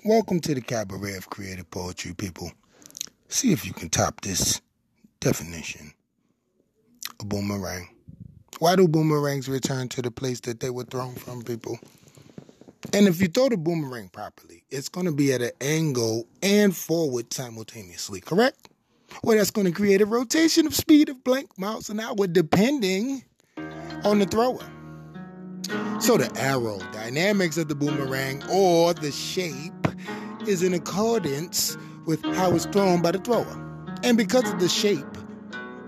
Welcome to the Cabaret of Creative Poetry, people. See if you can top this definition. A boomerang. Why do boomerangs return to the place that they were thrown from, people? And if you throw the boomerang properly, it's going to be at an angle and forward simultaneously, correct? Well, that's going to create a rotation of speed of blank miles an hour depending on the thrower. So the aerodynamics of the boomerang or the shape is in accordance with how it's thrown by the thrower. And because of the shape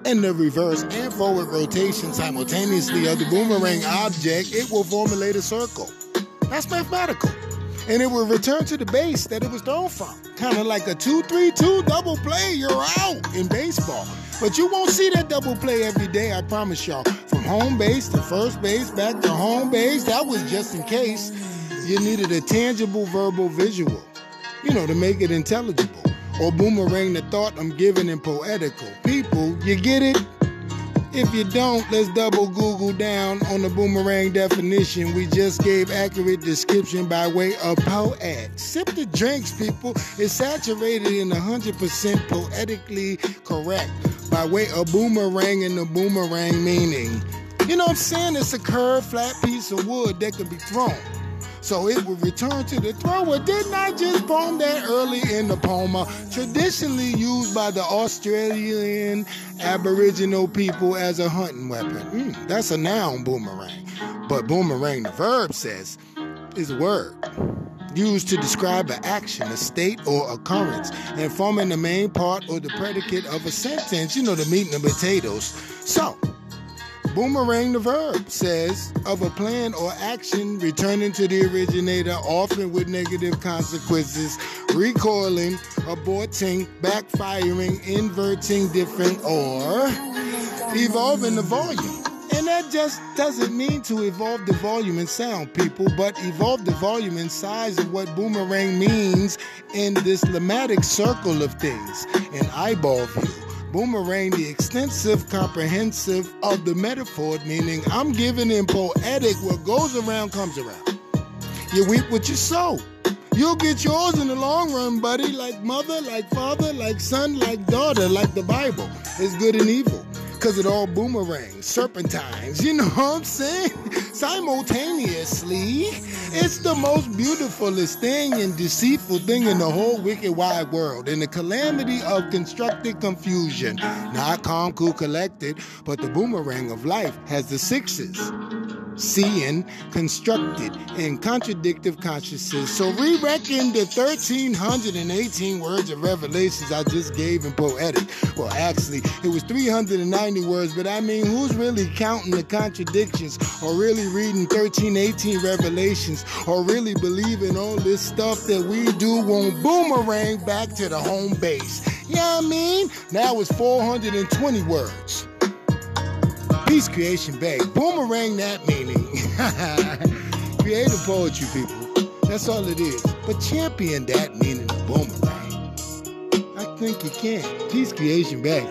and the reverse and forward rotation simultaneously of the boomerang object, it will formulate a circle. That's mathematical. And it will return to the base that it was thrown from. Kind of like a 2-3-2 double play, you're out in baseball. But you won't see that double play every day, I promise y'all. From home base to first base, back to home base, that was just in case you needed a tangible verbal visual, to make it intelligible. Or boomerang the thought I'm giving in poetical. People, you get it? If you don't, let's double Google down on the boomerang definition. We just gave accurate description by way of poet. Sip the drinks, people. It's saturated in 100% poetically correct by way of boomerang and the boomerang meaning. You know what I'm saying? It's a curved, flat piece of wood that can be thrown. So it will return to the thrower. Didn't I just poem that early in the poem? Traditionally used by the Australian Aboriginal people as a hunting weapon. That's a noun, boomerang. But boomerang, the verb says, is a word used to describe an action, a state, or occurrence, and forming the main part or the predicate of a sentence, the meat and the potatoes. So, boomerang, the verb, says of a plan or action returning to the originator, often with negative consequences, recoiling, aborting, backfiring, inverting, different, or evolving the volume. And that just doesn't mean to evolve the volume in sound, people, but evolve the volume and size of what boomerang means in this lemmatic circle of things, an eyeball view. Boomerang, the extensive, comprehensive of the metaphor, meaning I'm giving in poetic, what goes around comes around. You reap what you sow. You'll get yours in the long run, buddy, like mother, like father, like son, like daughter, like the Bible. It's good and evil, because it all boomerangs, serpentines, you know what I'm saying? Simultaneously, it's the most beautifulest thing and deceitful thing in the whole wicked wide world. In the calamity of constructed confusion, not calm, cool, collected, but the boomerang of life has the sixes. Seeing, constructed, and contradictive consciousness. So re-reckon the 1,318 words of revelations I just gave in poetic. Well, actually, it was 390 words, but I mean, who's really counting the contradictions or really reading 1,318 revelations or really believing all this stuff that we do won't boomerang back to the home base? You know what I mean? Now it's 420 words. Peace, creation, bag. Boomerang that meaning. Creative poetry, people. That's all it is. But champion that meaning of boomerang. I think you can. Peace, creation, bag.